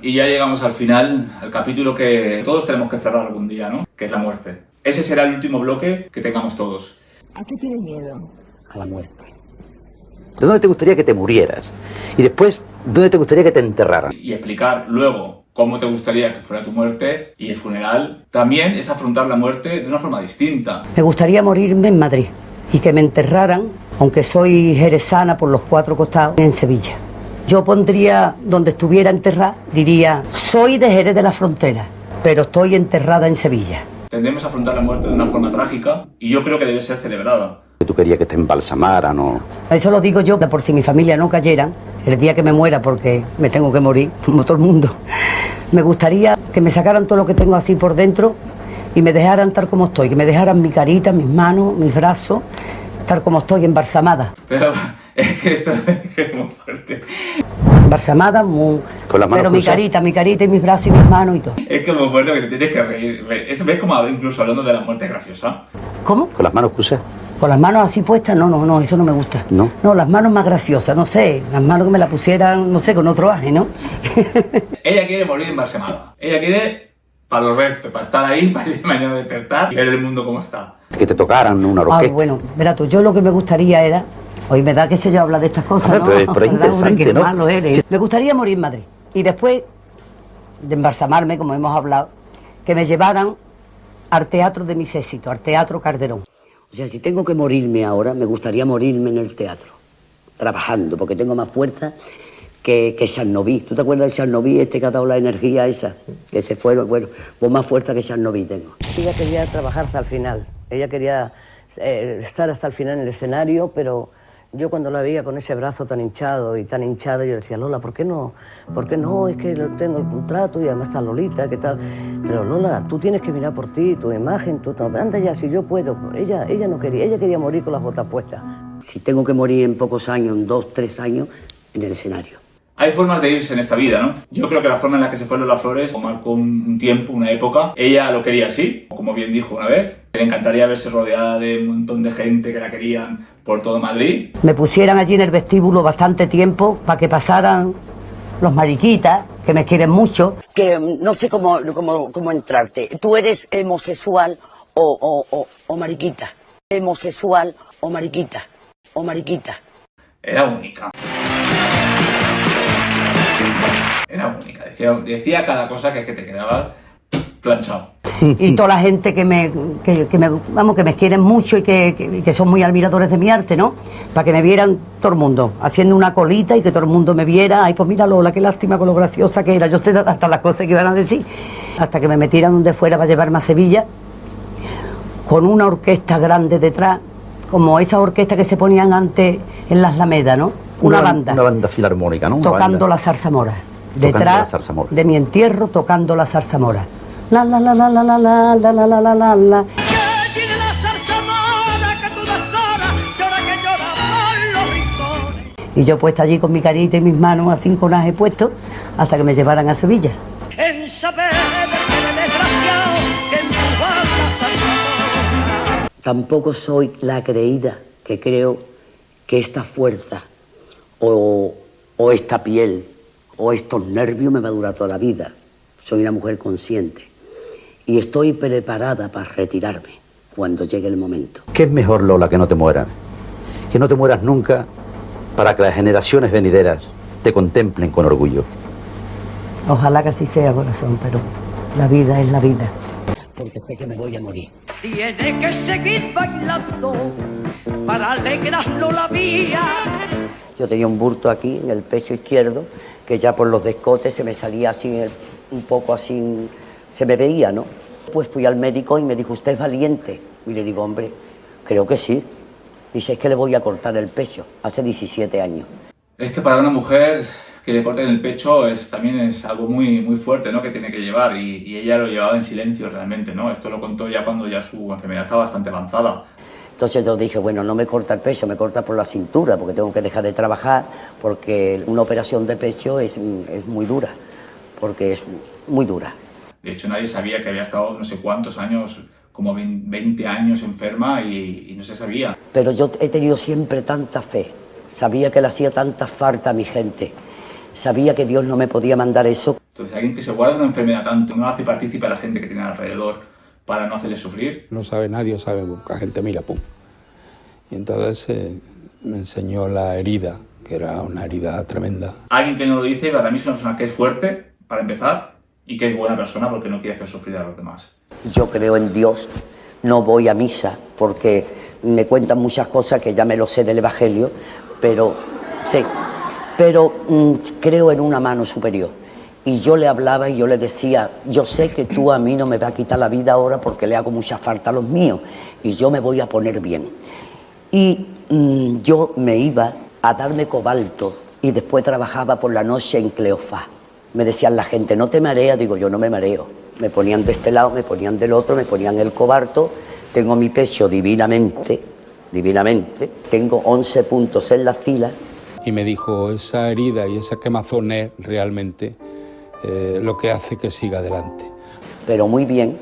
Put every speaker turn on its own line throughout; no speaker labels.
y ya llegamos al final, al capítulo que todos tenemos que cerrar algún día, ¿no? Que es la muerte. Ese será el último bloque que tengamos todos.
¿A qué tienes miedo?
A la muerte. ¿De dónde te gustaría que te murieras? Y después, ¿dónde te gustaría que te enterraran?
Y explicar luego cómo te gustaría que fuera tu muerte y el funeral. También es afrontar la muerte de una forma distinta.
Me gustaría morirme en Madrid y que me enterraran, aunque soy jerezana por los 4 costados, en Sevilla. Yo pondría, donde estuviera enterrada, diría, soy de Jerez de la Frontera, pero estoy enterrada en Sevilla.
Tendemos a afrontar la muerte de una forma trágica y yo creo que debe ser celebrada.
¿Tú querías que te embalsamaran o...?
Eso lo digo yo, por si mi familia no cayera, el día que me muera, porque me tengo que morir, como todo el mundo. Me gustaría que me sacaran todo lo que tengo así por dentro y me dejaran tal como estoy, que me dejaran mi carita, mis manos, mis brazos, tal como estoy, embalsamada.
Pero es que esto es muy fuerte.
Embalsamada, muy...
Con las manos
pero
cruzadas.
mi carita y mis brazos y mis manos y todo.
Es que es muy fuerte que te tienes que reír. ¿Ves como incluso hablando de la muerte graciosa?
¿Cómo?
Con las manos cruzadas.
Con las manos así puestas, no, eso no me gusta.
¿No?
No, las manos más graciosas, no sé, las manos que me la pusieran, no sé, con otro aje, ¿no?
Ella quiere morir embalsamada. Ella quiere para los restos, para estar ahí, para ir mañana despertar y ver el mundo como está.
Que te tocaran una orquesta.
Bueno, verás tú, yo lo que me gustaría era... Hoy me da que sé yo hablar de estas cosas, ¿no?
Pero es
Me da
interesante,
qué
¿no?
malo eres. Me gustaría morir en Madrid. Y después de embalsamarme, como hemos hablado, que me llevaran al teatro de mis éxitos, al Teatro Calderón. O sea, si tengo que morirme ahora, me gustaría morirme en el teatro, trabajando, porque tengo más fuerza que Chernobyl. ¿Tú te acuerdas de Chernobyl, este que ha dado la energía esa? Que se fue, bueno, pues más fuerza que Chernobyl tengo. Ella quería trabajar hasta el final, ella quería estar hasta el final en el escenario, pero yo cuando la veía con ese brazo tan hinchado y tan hinchado, yo decía, Lola, ¿por qué no? ¿Por qué no? Es que tengo el contrato y además está Lolita, ¿qué tal? Pero Lola, tú tienes que mirar por ti, tu imagen, anda ya, si yo puedo. Ella no quería, ella quería morir con las botas puestas. Si tengo que morir en pocos años, en 2, 3 años, en el escenario.
Hay formas de irse en esta vida, ¿no? Yo creo que la forma en la que se fue Lola Flores marcó un tiempo, una época. Ella lo quería así, como bien dijo una vez. Le encantaría verse rodeada de un montón de gente que la querían por todo Madrid. Me pusieran allí en el vestíbulo bastante tiempo para que pasaran los mariquitas, que me quieren mucho.
Que no sé cómo entrarte. ¿Tú eres homosexual o mariquita? ¿Homosexual o mariquita? ¿O mariquita?
Era única. Era única. Decía cada cosa que te quedaba planchado.
Y toda la gente que me quieren mucho y que son muy admiradores de mi arte, ¿no? Para que me vieran todo el mundo, haciendo una colita y que todo el mundo me viera. Ay, pues mira Lola, qué lástima con lo graciosa que era. Yo sé hasta las cosas que iban a decir. Hasta que me metieran donde fuera para llevarme a Sevilla, con una orquesta grande detrás, como esa orquesta que se ponían antes en las Alamedas, ¿no? Una banda.
Una banda filarmónica, ¿no?
Tocando la zarzamora. Detrás de mi entierro, tocando la zarzamora. La la la la la la la la la la la la la.
Que tiene la zarzamora que todas horas llora que llora por los rincones.
Y yo puesta allí con mi carita y mis manos a 5 he puesto hasta que me llevaran a Sevilla.
En saber que desgraciado que empuja la zarzamora.
Tampoco soy la creída que creo que esta fuerza o esta piel o estos nervios me va a durar toda la vida. Soy una mujer consciente y estoy preparada para retirarme cuando llegue el momento.
¿Qué es mejor, Lola, que no te mueras? Que no te mueras nunca para que las generaciones venideras te contemplen con orgullo.
Ojalá que así sea, corazón, pero la vida es la vida.
Porque sé que me voy a morir.
Tiene que seguir bailando para alegrarnos la vida.
Yo tenía un bulto aquí en el pecho izquierdo que ya por los descotes se me salía así, un poco así, se me veía, ¿no? Pues fui al médico y me dijo, ¿usted es valiente? Y le digo, hombre, creo que sí. Dice, es que le voy a cortar el pecho, hace 17 años.
Es que para una mujer que le corten el pecho también es algo muy, muy fuerte, ¿no? Que tiene que llevar y ella lo llevaba en silencio realmente, ¿no? Esto lo contó ya cuando ya su enfermedad estaba bastante avanzada.
Entonces yo dije, bueno, no me corta el pecho, me corta por la cintura, porque tengo que dejar de trabajar, porque una operación de pecho es muy dura, porque es muy dura.
De hecho, nadie sabía que había estado no sé cuántos años, como 20 años enferma y no se sabía.
Pero yo he tenido siempre tanta fe, sabía que le hacía tanta falta a mi gente, sabía que Dios no me podía mandar eso.
Entonces, alguien que se guarda una enfermedad tanto, no hace partícipe a la gente que tiene alrededor para no hacerle sufrir.
No sabe nadie, sabe, la gente mira, pum. Y entonces me enseñó la herida, que era una herida tremenda.
Alguien que no lo dice, para mí es una persona que es fuerte, para empezar, y que es buena persona porque no quiere hacer sufrir a los demás.
Yo creo en Dios, no voy a misa porque me cuentan muchas cosas que ya me lo sé del Evangelio, pero sí, pero creo en una mano superior. Y yo le hablaba y yo le decía, yo sé que tú a mí no me vas a quitar la vida ahora porque le hago mucha falta a los míos y yo me voy a poner bien. Y yo me iba a darme cobalto y después trabajaba por la noche en Cleofás. Me decían la gente, ¿no te mareas? Digo, yo no me mareo. Me ponían de este lado, me ponían del otro, me ponían el cobalto. Tengo mi pecho divinamente, tengo 11 puntos en la fila.
Y me dijo, esa herida y esa quemazón es realmente lo que hace que siga adelante.
Pero muy bien,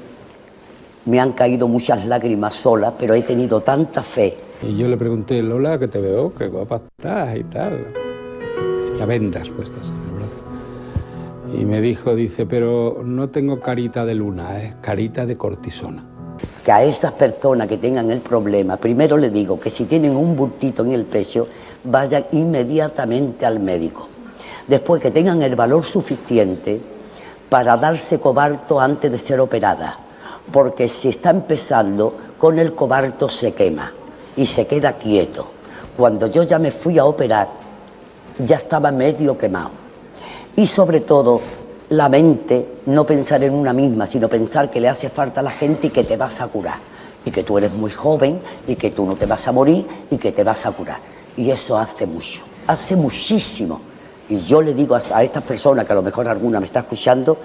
me han caído muchas lágrimas solas, pero he tenido tanta fe.
Y yo le pregunté, Lola, que te veo, qué guapa estás y tal. Ya vendas puestas en el brazo. Y me dijo, dice, pero no tengo carita de luna, es carita de cortisona.
Que a esas personas que tengan el problema, primero le digo que si tienen un bultito en el pecho, vayan inmediatamente al médico. Después que tengan el valor suficiente para darse cobalto antes de ser operada, porque si está empezando, con el cobalto se quema y se queda quieto. Cuando yo ya me fui a operar, ya estaba medio quemado. Y sobre todo, la mente, no pensar en una misma, sino pensar que le hace falta a la gente y que te vas a curar. Y que tú eres muy joven y que tú no te vas a morir y que te vas a curar. Y eso hace mucho, hace muchísimo. Y yo le digo a estas personas, que a lo mejor alguna me está escuchando,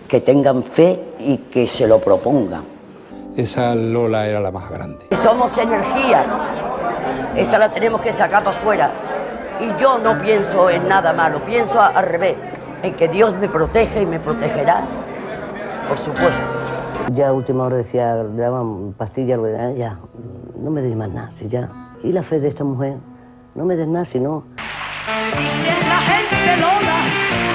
que tengan fe y que se lo propongan.
Esa Lola era la más grande.
Somos energía, esa la tenemos que sacar para afuera. Y yo no pienso en nada malo, pienso al revés, en que Dios me protege y me protegerá, por supuesto.
Ya a última hora decía, le daban pastillas, ya, no me des más nada, si ya. Y la fe de esta mujer, no me des nada, si no.
Dice la gente, Lola,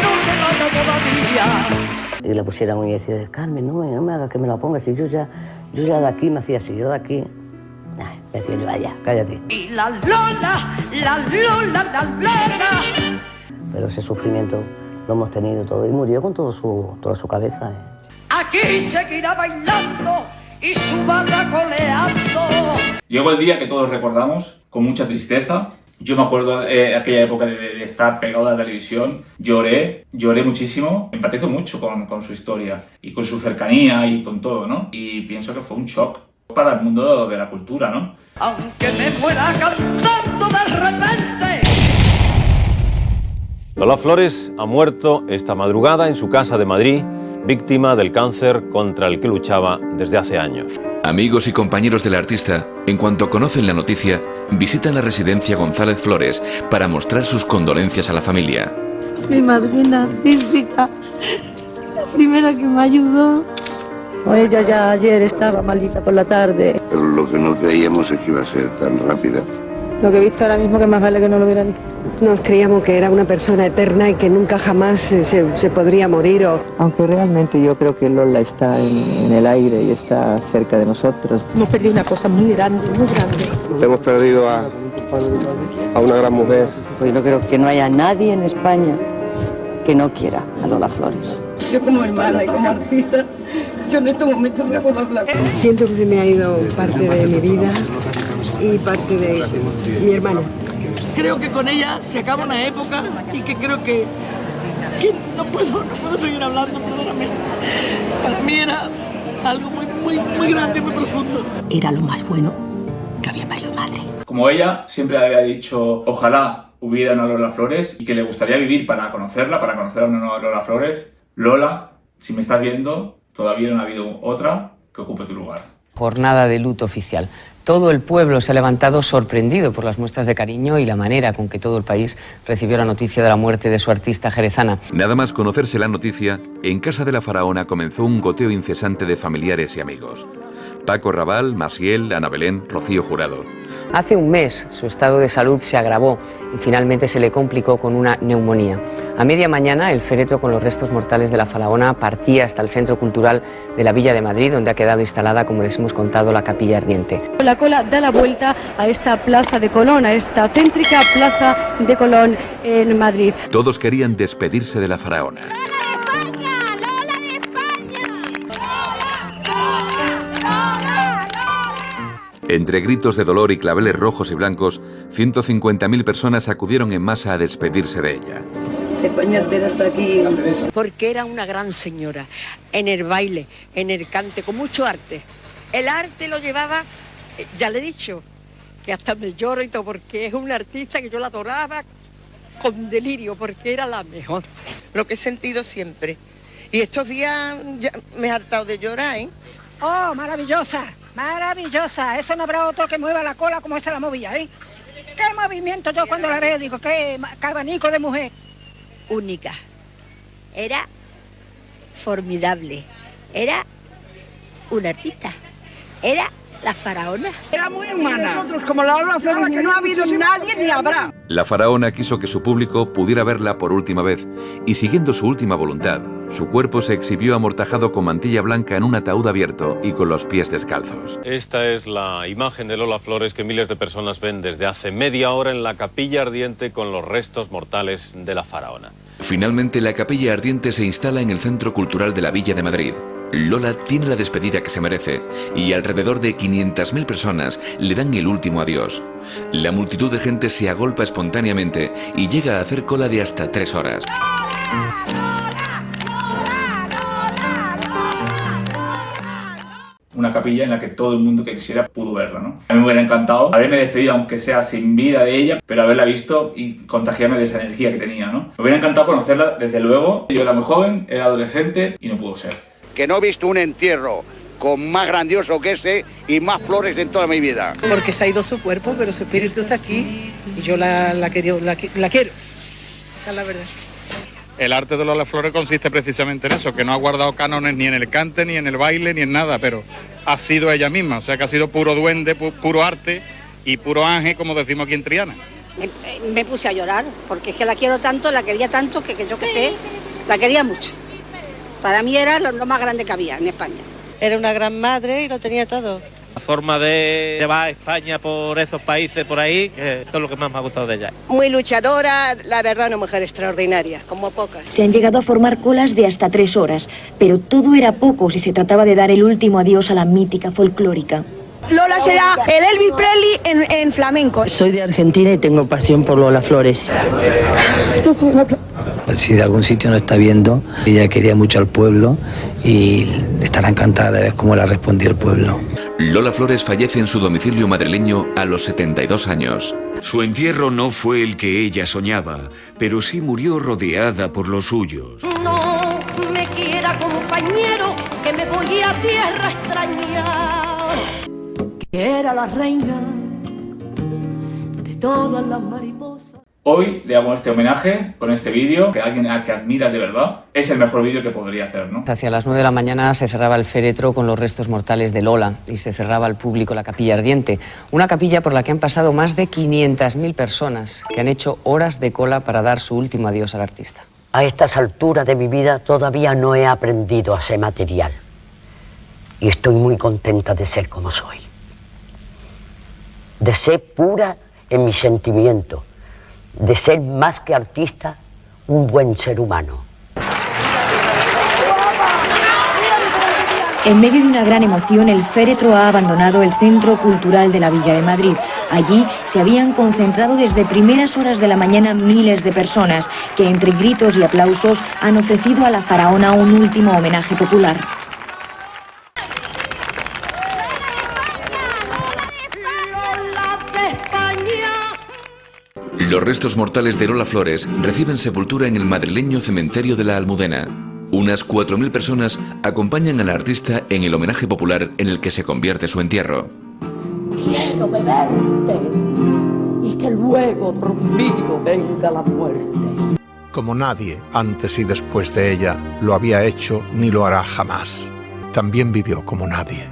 no te mata todavía.
Y le pusieran y decía, Carmen, no me hagas que me la ponga, si yo ya de aquí me hacía así, yo de aquí. Ay, me decía yo, vaya, cállate.
Y la Lola, la Lola, la Lola.
Pero ese sufrimiento lo hemos tenido todo y murió con toda su cabeza.
Aquí seguirá bailando y su banda coleando.
Llegó el día que todos recordamos con mucha tristeza. Yo me acuerdo de aquella época de estar pegado a la televisión. Lloré muchísimo. Empatizo mucho con su historia y con su cercanía y con todo, ¿no? Y pienso que fue un shock para el mundo de la cultura, ¿no?
Aunque me muera cantando de repente.
Lola Flores ha muerto esta madrugada en su casa de Madrid, víctima del cáncer contra el que luchaba desde hace años.
Amigos y compañeros del artista, en cuanto conocen la noticia, visitan la residencia González Flores para mostrar sus condolencias a la familia.
Mi madrina artística, la primera que me ayudó.
Ella ya ayer estaba malita por la tarde.
Pero lo que no creíamos es que iba a ser tan rápida.
Lo que he visto ahora mismo que más vale que no lo hubiera visto.
Nos creíamos que era una persona eterna y que nunca jamás se podría morir.
Aunque realmente yo creo que Lola está en el aire y está cerca de nosotros. Hemos perdido una cosa muy grande, muy grande.
Hemos perdido a una gran mujer.
Pues yo creo que no haya nadie en España que no quiera a Lola Flores.
Yo como hermana y como artista, yo en estos momentos no puedo hablar.
Siento que se me ha ido parte de mi vida y parte de mi hermana.
Creo que con ella se acaba una época y que creo que no puedo seguir hablando, perdóname. Para mí era algo muy grande y muy profundo.
Era lo más bueno que había parido madre.
Como ella siempre había dicho, ojalá hubiera una Lola Flores y que le gustaría vivir para conocerla, para conocer a una nueva Lola Flores. Lola, si me estás viendo, todavía no ha habido otra que ocupe tu lugar.
Jornada de luto oficial. Todo el pueblo se ha levantado sorprendido por las muestras de cariño y la manera con que todo el país recibió la noticia de la muerte de su artista jerezana.
Nada más conocerse la noticia, en casa de la faraona comenzó un goteo incesante de familiares y amigos. Paco Raval, Maciel, Ana Belén, Rocío Jurado.
Hace un mes su estado de salud se agravó y finalmente se le complicó con una neumonía. A media mañana el féretro con los restos mortales de la faraona partía hasta el Centro Cultural de la Villa de Madrid, donde ha quedado instalada, como les hemos contado, la Capilla Ardiente.
La cola da la vuelta a esta plaza de Colón, a esta céntrica plaza de Colón en Madrid.
Todos querían despedirse de la faraona. Entre gritos de dolor y claveles rojos y blancos, 150.000 personas acudieron en masa a despedirse de ella.
España entera está aquí.
Porque era una gran señora, en el baile, en el cante, con mucho arte. El arte lo llevaba, ya le he dicho, que hasta me lloro y todo, porque es una artista que yo la adoraba con delirio, porque era la mejor.
Lo que he sentido siempre. Y estos días ya me he hartado de llorar, ¿eh?
¡Oh, maravillosa! Maravillosa, eso no habrá otro que mueva la cola como esa la movía, ¿eh? ¡Qué movimiento! Yo cuando la veo digo, qué abanico de mujer.
Única, era formidable, era una artista, era la faraona.
Era muy humana. Nosotros, como la Lola Flores, no ha habido nadie ni habrá.
La faraona quiso que su público pudiera verla por última vez y, siguiendo su última voluntad, su cuerpo se exhibió amortajado con mantilla blanca en un ataúd abierto y con los pies descalzos.
Esta es la imagen de Lola Flores que miles de personas ven desde hace media hora en la Capilla Ardiente con los restos mortales de la faraona.
Finalmente, la Capilla Ardiente se instala en el Centro Cultural de la Villa de Madrid. Lola tiene la despedida que se merece y alrededor de 500.000 personas le dan el último adiós. La multitud de gente se agolpa espontáneamente y llega a hacer cola de hasta 3 horas.
Una capilla en la que todo el mundo que quisiera pudo verla, ¿no? A mí me hubiera encantado haberme despedido, aunque sea sin vida de ella, pero haberla visto y contagiarme de esa energía que tenía, ¿no? Me hubiera encantado conocerla, desde luego. Yo era muy joven, era adolescente y no pudo ser.
Que no he visto un entierro con más grandioso que ese y más flores en toda mi vida.
Porque se ha ido su cuerpo, pero su espíritu está aquí y yo la quiero. Esa es la verdad.
El arte de Lola Flores consiste precisamente en eso, que no ha guardado cánones ni en el cante, ni en el baile, ni en nada, pero ha sido ella misma, o sea que ha sido puro duende, puro arte y puro ángel, como decimos aquí en Triana.
Me puse a llorar, porque es que la quiero tanto, la quería tanto, que yo que sé, la quería mucho. Para mí era lo más grande que había en España.
Era una gran madre y lo tenía todo.
La forma de llevar a España por esos países por ahí, que eso es lo que más me ha gustado de ella.
Muy luchadora, la verdad, una mujer extraordinaria, como pocas.
Se han llegado a formar colas de hasta 3 horas, pero todo era poco si se trataba de dar el último adiós a la mítica folclórica.
Lola será el Elvis Presley en flamenco.
Soy de Argentina y tengo pasión por Lola Flores.
Si de algún sitio no está viendo, ella quería mucho al pueblo y estará encantada de ver cómo le respondió el pueblo.
Lola Flores fallece en su domicilio madrileño a los 72 años.
Su entierro no fue el que ella soñaba, pero sí murió rodeada por los suyos.
No me quiera, compañero, que me voy a tierra extraña, que era la reina de todas las mariposas.
Hoy le hago este homenaje con este vídeo, que alguien a que admiras de verdad. Es el mejor vídeo que podría hacer, ¿no?
Hacia las 9 de la mañana se cerraba el féretro con los restos mortales de Lola y se cerraba al público la Capilla Ardiente. Una capilla por la que han pasado más de 500.000 personas que han hecho horas de cola para dar su último adiós al artista.
A estas alturas de mi vida todavía no he aprendido a ser material. Y estoy muy contenta de ser como soy. De ser pura en mi sentimiento. De ser más que artista, un buen ser humano.
En medio de una gran emoción, el féretro ha abandonado el Centro Cultural de la Villa de Madrid. Allí se habían concentrado desde primeras horas de la mañana miles de personas que, entre gritos y aplausos, han ofrecido a la faraona un último homenaje popular.
Los restos mortales de Lola Flores reciben sepultura en el madrileño cementerio de la Almudena. Unas 4.000 personas acompañan al artista en el homenaje popular en el que se convierte su entierro.
Quiero beberte y que luego dormido venga la muerte.
Como nadie antes y después de ella lo había hecho ni lo hará jamás. También vivió como nadie.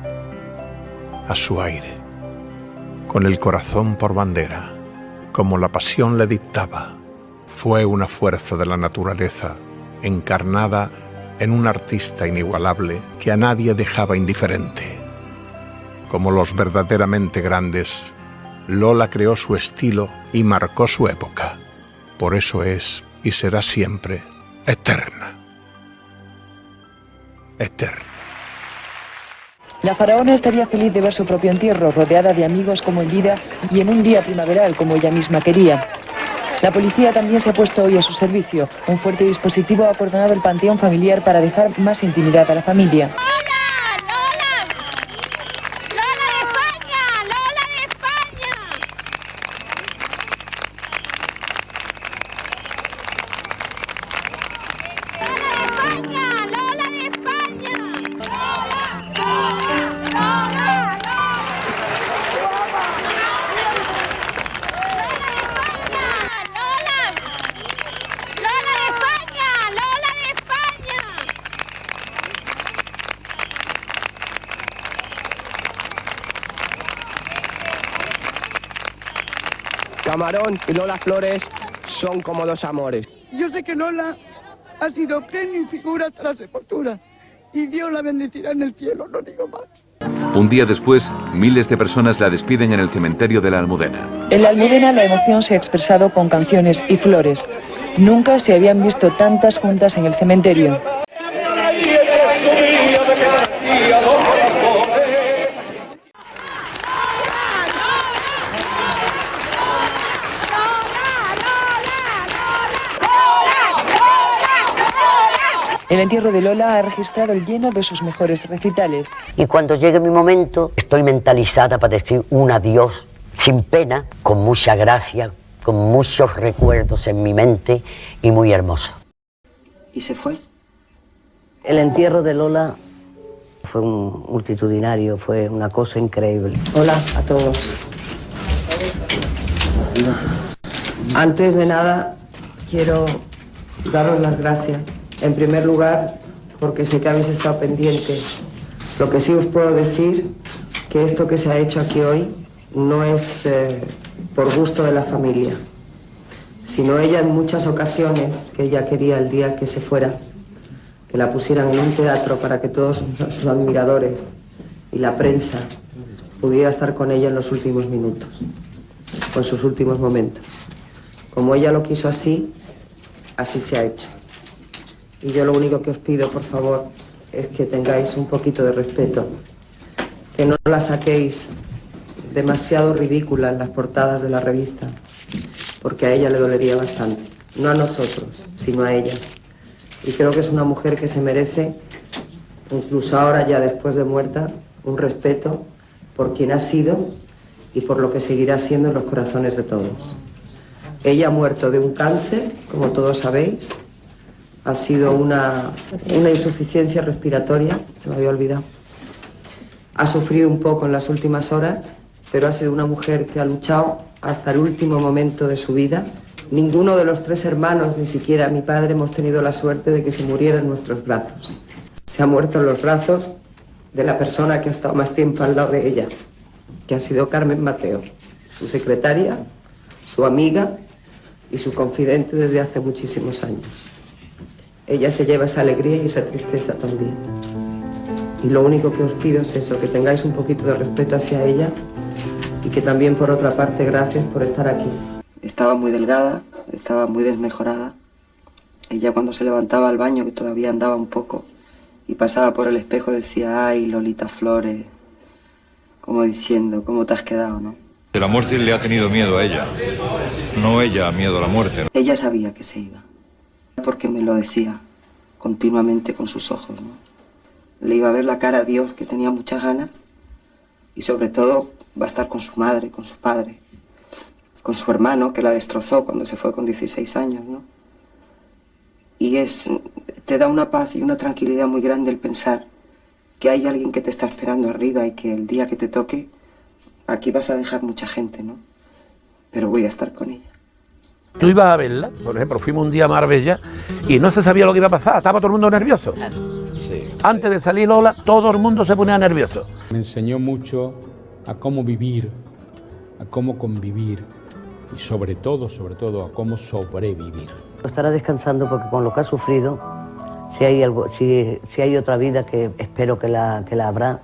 a su aire, con el corazón por bandera, como la pasión le dictaba. Fue una fuerza de la naturaleza, encarnada en un artista inigualable que a nadie dejaba indiferente. Como los verdaderamente grandes, Lola creó su estilo y marcó su época. Por eso es y será siempre eterna. Eterna.
La faraona estaría feliz de ver su propio entierro, rodeada de amigos como en vida y en un día primaveral como ella misma quería. La policía también se ha puesto hoy a su servicio. Un fuerte dispositivo ha acordonado el panteón familiar para dejar más intimidad a la familia.
Camarón y Lola Flores son como dos amores.
Yo sé que Lola ha sido genio y figura hasta la sepultura. Y Dios la bendecirá en el cielo, no digo más.
Un día después, miles de personas la despiden en el cementerio de la Almudena.
En la Almudena la emoción se ha expresado con canciones y flores. Nunca se habían visto tantas juntas en el cementerio. El entierro de Lola ha registrado el lleno de sus mejores recitales.
Y cuando llegue mi momento, estoy mentalizada para decir un adiós sin pena, con mucha gracia, con muchos recuerdos en mi mente y muy hermoso.
Y se fue.
El entierro de Lola fue un multitudinario, fue una cosa increíble.
Hola a todos. Antes de nada, quiero daros las gracias. En primer lugar, porque sé que habéis estado pendientes. Lo que sí os puedo decir, que esto que se ha hecho aquí hoy no es por gusto de la familia, sino ella en muchas ocasiones, que ella quería el día que se fuera, que la pusieran en un teatro para que todos sus admiradores y la prensa pudiera estar con ella en los últimos minutos, con sus últimos momentos. Como ella lo quiso así, así se ha hecho. Y yo lo único que os pido, por favor, es que tengáis un poquito de respeto, que no la saquéis demasiado ridícula en las portadas de la revista, porque a ella le dolería bastante. No a nosotros, sino a ella. Y creo que es una mujer que se merece, incluso ahora ya después de muerta, un respeto por quien ha sido y por lo que seguirá siendo en los corazones de todos. Ella ha muerto de un cáncer, como todos sabéis. Ha sido una insuficiencia respiratoria, se me había olvidado. Ha sufrido un poco en las últimas horas, pero ha sido una mujer que ha luchado hasta el último momento de su vida. Ninguno de los tres hermanos, ni siquiera mi padre, hemos tenido la suerte de que se muriera en nuestros brazos. Se ha muerto en los brazos de la persona que ha estado más tiempo al lado de ella, que ha sido Carmen Mateo, su secretaria, su amiga y su confidente desde hace muchísimos años. Ella se lleva esa alegría y esa tristeza también. Y lo único que os pido es eso, que tengáis un poquito de respeto hacia ella y que también, por otra parte, gracias por estar aquí.
Estaba muy delgada, estaba muy desmejorada. Ella cuando se levantaba al baño, que todavía andaba un poco, y pasaba por el espejo decía, ay, Lolita Flores, como diciendo, ¿cómo te has quedado, no?
La muerte le ha tenido miedo a ella, no ella miedo a la muerte.
Ella sabía que se iba, porque me lo decía continuamente con sus ojos, ¿no? Le iba a ver la cara a Dios, que tenía muchas ganas, y sobre todo va a estar con su madre, con su padre, con su hermano, que la destrozó cuando se fue con 16 años, ¿no? Y te da una paz y una tranquilidad muy grande el pensar que hay alguien que te está esperando arriba y que el día que te toque, aquí vas a dejar mucha gente, ¿no? Pero voy a estar con ella.
Tú ibas a verla, por ejemplo, fuimos un día a Marbella y no se sabía lo que iba a pasar, estaba todo el mundo nervioso. Sí. Antes de salir Lola, todo el mundo se ponía nervioso.
Me enseñó mucho
a cómo vivir, a cómo convivir y sobre todo a cómo sobrevivir.
Estará descansando porque con lo que ha sufrido, si hay otra vida, que espero que la habrá,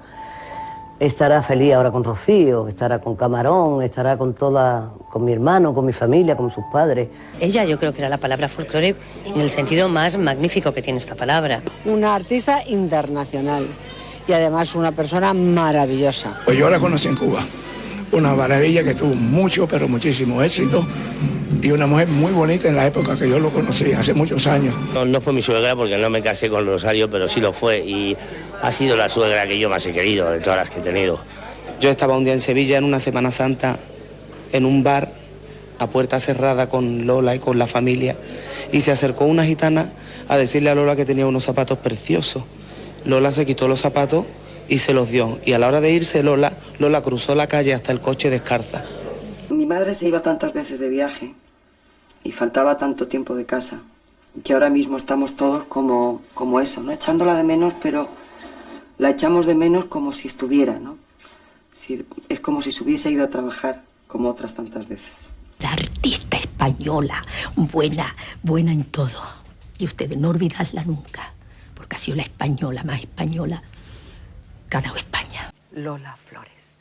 estará feliz ahora con Rocío, estará con Camarón, estará con mi hermano, con mi familia, con sus padres.
Ella, yo creo que era la palabra folclore en el sentido más magnífico que tiene esta palabra.
Una artista internacional y además una persona maravillosa.
Pues yo la conocí en Cuba, una maravilla que tuvo mucho, pero muchísimo éxito, y una mujer muy bonita en la época que yo lo conocí, hace muchos años.
No fue mi suegra porque no me casé con Rosario, pero sí lo fue, y ha sido la suegra que yo más he querido de todas las que he tenido.
Yo estaba un día en Sevilla en una Semana Santa, en un bar, a puerta cerrada con Lola y con la familia, y se acercó una gitana a decirle a Lola que tenía unos zapatos preciosos. Lola se quitó los zapatos y se los dio, y a la hora de irse Lola cruzó la calle hasta el coche descalza.
Mi madre se iba tantas veces de viaje y faltaba tanto tiempo de casa, que ahora mismo estamos todos como eso, ¿no? Echándola de menos, pero la echamos de menos como si estuviera, ¿no? Es como si se hubiese ido a trabajar, como otras tantas veces.
La artista española, buena en todo. Y ustedes no olvidarla nunca, porque ha sido la española más española que ha dado España.
Lola Flores.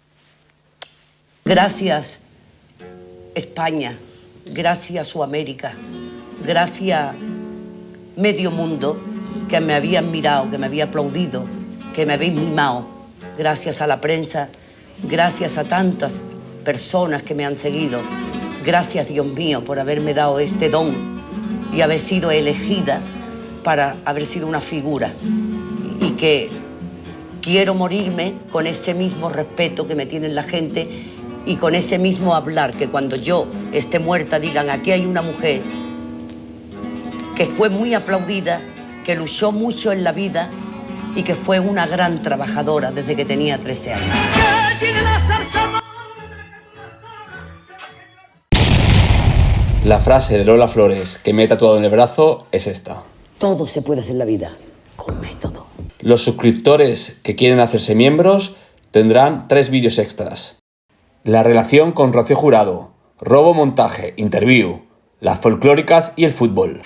Gracias, España. Gracias, Sudamérica. Gracias, medio mundo, que me habían mirado, que me había aplaudido, que me habéis mimado. Gracias a la prensa, gracias a tantas personas que me han seguido. Gracias, Dios mío, por haberme dado este don y haber sido elegida para haber sido una figura. Y que quiero morirme con ese mismo respeto que me tiene la gente y con ese mismo hablar, que cuando yo esté muerta digan, aquí hay una mujer que fue muy aplaudida, que luchó mucho en la vida y que fue una gran trabajadora desde que tenía 13 años.
La frase de Lola Flores que me he tatuado en el brazo es esta:
Todo se puede hacer en la vida, con método.
Los suscriptores que quieren hacerse miembros tendrán 3 vídeos extras. La relación con Rocío Jurado, robo, montaje, interview, las folclóricas y el fútbol.